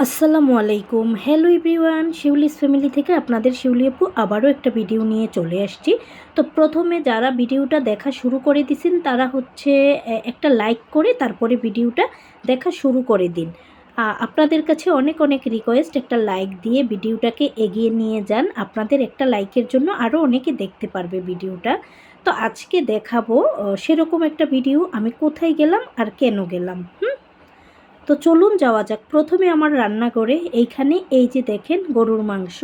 আসসালামু আলাইকুম। Hello everyone, Shiuli's family থেকে আপনাদের শিউলি আপু আবারও একটা ভিডিও নিয়ে চলে আসছি। তো প্রথমে যারা ভিডিওটা দেখা শুরু করে দিয়েছেন তারা হচ্ছে একটা লাইক করে তারপরে ভিডিওটা দেখা শুরু করে দিন। আপনাদের কাছে অনেক অনেক রিকোয়েস্ট, একটা লাইক দিয়ে ভিডিওটাকে এগিয়ে নিয়ে যান। আপনাদের একটা লাইকের জন্য আরও অনেকে দেখতে পারবে ভিডিওটা। তো আজকে দেখাবো সেরকম একটা ভিডিও, আমি কোথায় গেলাম আর কেন গেলাম। তো চলুন যাওয়া যাক। প্রথমে আমার রান্নাঘরে এইখানে এই যে দেখেন গরুর মাংস।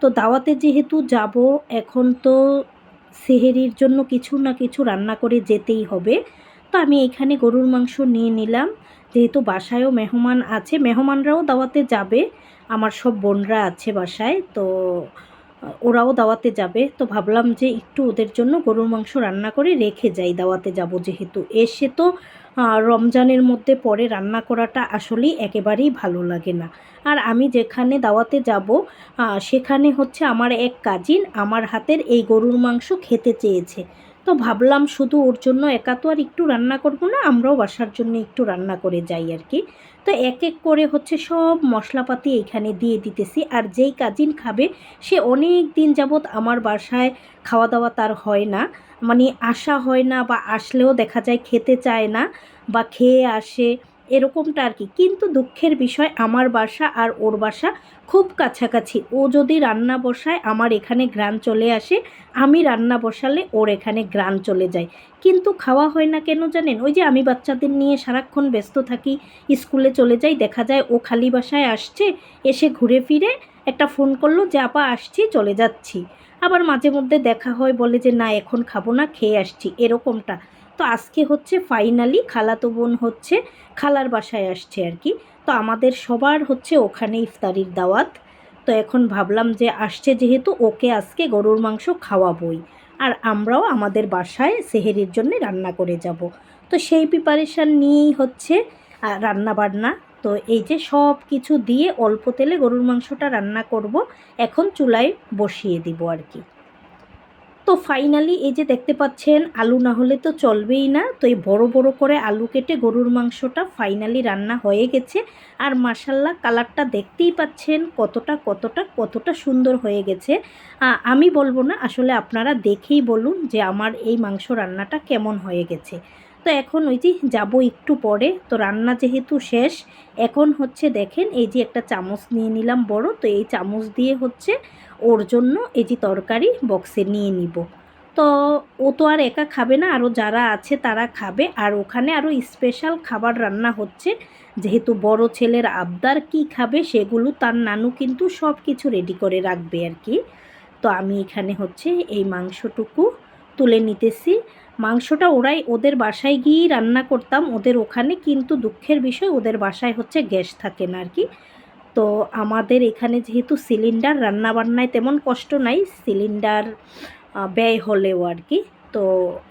তো দাওয়াতে যেহেতু যাব, এখন তো সেহেরির জন্য কিছু না কিছু রান্না করে যেতেই হবে। তো আমি এখানে গরুর মাংস নিয়ে নিলাম। যেহেতু বাসায়ও মেহমান আছে, মেহমানরাও দাওয়াতে যাবে, আমার সব বোনরা আছে বাসায়, তো ওরাও দাওয়াতে যাবে। তো ভাবলাম যে একটু ওদের জন্য গরুর মাংস রান্না করে রেখে যাই, দাওয়াতে যাব যেহেতু। এসে তো রমজানের মধ্যে পরে রান্না করাটা আসলেই একেবারেই ভালো লাগে না। আর আমি যেখানে দাওয়াতে যাব সেখানে হচ্ছে আমার এক কাজিন আমার হাতের এই গরুর মাংস খেতে চেয়েছে। তো ভাবলাম শুধু ওর জন্য একা তো আর একটু রান্না করব না, আমরাও বাসার জন্য একটু রান্না করে যাই আর কি। তো এক এক করে হচ্ছে সব মশলাপাতি এখানে দিয়ে দিতেছি। আর যেই কাজিন খাবে সে অনেক দিন যাবৎ আমার বাসায় খাওয়া দাওয়া তার হয় না, মানে আসা হয় না, বা আসলেও দেখা যায় খেতে চায় না বা খেয়ে আসে এরকমটা আর কি। কিন্তু দুঃখের বিষয়, আমার বাসা আর ওর বাসা খুব কাছাকাছি। ও যদি রান্না বসায় আমার এখানে ঘ্রাণ চলে আসে, আমি রান্না বসালে ওর এখানে ঘ্রাণ চলে যায়। কিন্তু খাওয়া হয় না কেন জানেন? ওই যে আমি বাচ্চাদের নিয়ে সারাক্ষণ ব্যস্ত থাকি, স্কুলে চলে যাই, দেখা যায় ও খালি বাসায় আসছে, এসে ঘুরে ফিরে একটা ফোন করলো যে আপা আসছি, চলে যাচ্ছি। আবার মাঝে মধ্যে দেখা হয়, বলে যে না এখন খাবো না, খেয়ে আসছি, এরকমটা। তো আজকে হচ্ছে ফাইনালি খালাতো বোন হচ্ছে খালার বাসায় আসছে আর কি। তো আমাদের সবার হচ্ছে ওখানে ইফতারির দাওয়াত। তো এখন ভাবলাম যে আসছে যেহেতু, ওকে আজকে গরুর মাংস খাওয়াবই, আর আমরাও আমাদের বাসায় সেহেরির জন্য রান্না করে যাব। তো সেই প্রিপারেশান নিয়েই হচ্ছে রান্না বান্না। তো এই যে সব কিছু দিয়ে অল্প তেলে গরুর মাংসটা রান্না করব, এখন চুলায় বসিয়ে দিব আর কি। তো ফাইনালি এই যে দেখতে পাচ্ছেন, আলু না হলে তো চলবেই না। তো এই বড় বড় করে আলু কেটে গরুর মাংসটা ফাইনালি রান্না হয়ে গেছে। আর মাশাল্লাহ কালারটা দেখতেই পাচ্ছেন কতটা কতটা কতটা সুন্দর হয়ে গেছে। আমি বলবো না, আসলে আপনারা দেখেই বলুন যে আমার এই মাংস রান্নাটা কেমন হয়ে গেছে। তো এখন ওই যে যাবো একটু পরে। তো রান্না যেহেতু শেষ, এখন হচ্ছে দেখেন এই যে একটা চামচ নিয়ে নিলাম বড়। তো এই চামচ দিয়ে হচ্ছে ওর জন্য এই যে তরকারি বক্সে নিয়ে নিব। তো ও তো আর একা খাবে না, আরও যারা আছে তারা খাবে। আর ওখানে আরও স্পেশাল খাবার রান্না হচ্ছে, যেহেতু বড় ছেলের আবদার কি খাবে সেগুলো তার নানু কিন্তু সব কিছু রেডি করে রাখবে আর কি। তো আমি এখানে হচ্ছে এই মাংসটুকু তুলে নিতেছি। মাংসটা ওদের বাসায় গিয়েই রান্না করতাম ওদের ওখানে, কিন্তু দুঃখের বিষয় ওদের বাসায় হচ্ছে গ্যাস থাকে না আর কি। তো আমাদের এখানে যেহেতু সিলিন্ডার, রান্নাবান্নায় তেমন কষ্ট নাই, সিলিন্ডার ব্যয় হলেও আর কি। তো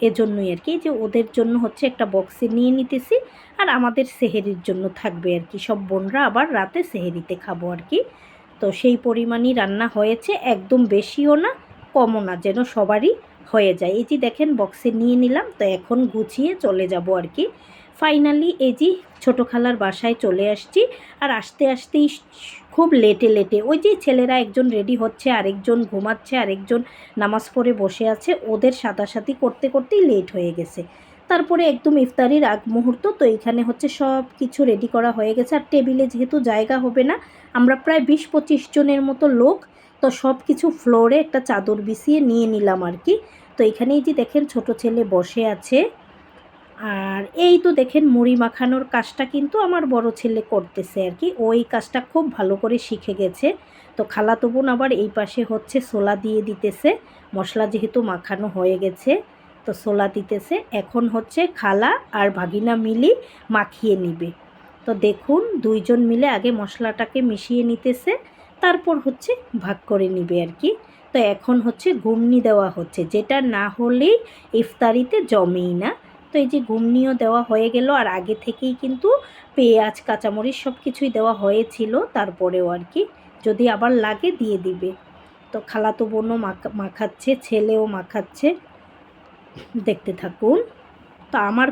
এজন্যই আর কি যে ওদের জন্য হচ্ছে একটা বক্সে নিয়ে নিতেছি, আর আমাদের সেহেরির জন্য থাকবে আর কি। সব বোনরা আবার রাতে সেহেরিতে খাবো আর কি। তো সেই পরিমাণই রান্না হয়েছে, একদম বেশিও না কমও না, যেন সবারই হয়ে যায়। এই যে দেখেন বক্সে নিয়ে নিলাম। তো এখন গুছিয়ে চলে যাব আর কি। ফাইনালি এই যে ছোটো খালার বাসায় চলে আসছি। আর আসতে আসতেই খুব লেটে লেটে ওই যে ছেলেরা একজন রেডি হচ্ছে, আরেকজন ঘুমাচ্ছে, আরেকজন নামাজ পড়ে বসে আছে, ওদের সাথাসাথি করতে করতেই লেট হয়ে গেছে। তারপরে একদম ইফতারির আগ মুহূর্ত। তো এইখানে হচ্ছে সব কিছু রেডি করা হয়ে গেছে। আর টেবিলে যেহেতু জায়গা হবে না, আমরা প্রায় 20-25 জনের মতো লোক, তো সব কিছু ফ্লোরে একটা চাদর বিছিয়ে নিয়ে নিলাম আর কি। তো এখানেই যে দেখেন ছোট ছেলে বসে আছে। আর এই তো দেখেন মুড়ি মাখানোর কাজটা কিন্তু আমার বড় ছেলে করতেছে আর কি। ওই কাজটা খুব ভালো করে শিখে গেছে। তো খালাতো বোন আবার এই পাশে হচ্ছে ছোলা দিয়ে দিতেছে, মশলা যেহেতু মাখানো হয়ে গেছে তো ছোলা দিতেছে। এখন হচ্ছে খালা আর ভাগিনা মিলি মাখিয়ে নিবে। তো দেখুন দুইজন মিলে আগে মশলাটাকে মিশিয়ে নিতেছে, তারপর হচ্ছে ভাগ করে নিবে আর কি। তো এখন হচ্ছে ঘুমনি দেওয়া হচ্ছে, যেটা না হলেই ইফতারিতে জমেই না। তো এই যে ঘুমনিও দেওয়া হয়ে গেল। আর আগে থেকেই কিন্তু পেঁয়াজ কাঁচামরিচ সব কিছুই দেওয়া হয়েছিল, তারপরেও আর কি যদি আবার লাগে দিয়ে দিবে। তো খালাতো বোনও মাখাচ্ছে, ছেলেও মাখাচ্ছে, দেখতে থাকুন। তো আমার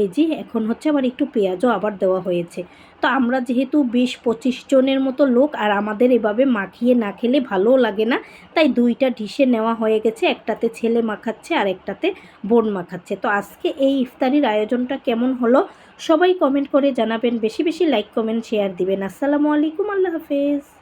এই যে এখন হচ্ছে আবার একটু পেঁয়াজও আবার দেওয়া হয়েছে। তো আমরা যেহেতু 20-25 জনের মতো লোক, আর আমাদের এভাবে মাখিয়ে না খেলে ভালোও লাগে না, তাই 2টা ডিশে নেওয়া হয়ে গেছে। একটাতে ছেলে মাখাচ্ছে আর একটাতে বোন মাখাচ্ছে। তো আজকে এই ইফতারির আয়োজনটা কেমন হলো সবাই কমেন্ট করে জানাবেন। বেশি বেশি লাইক কমেন্ট শেয়ার দিবেন। আসসালামু আলাইকুম, আল্লাহ হাফেজ।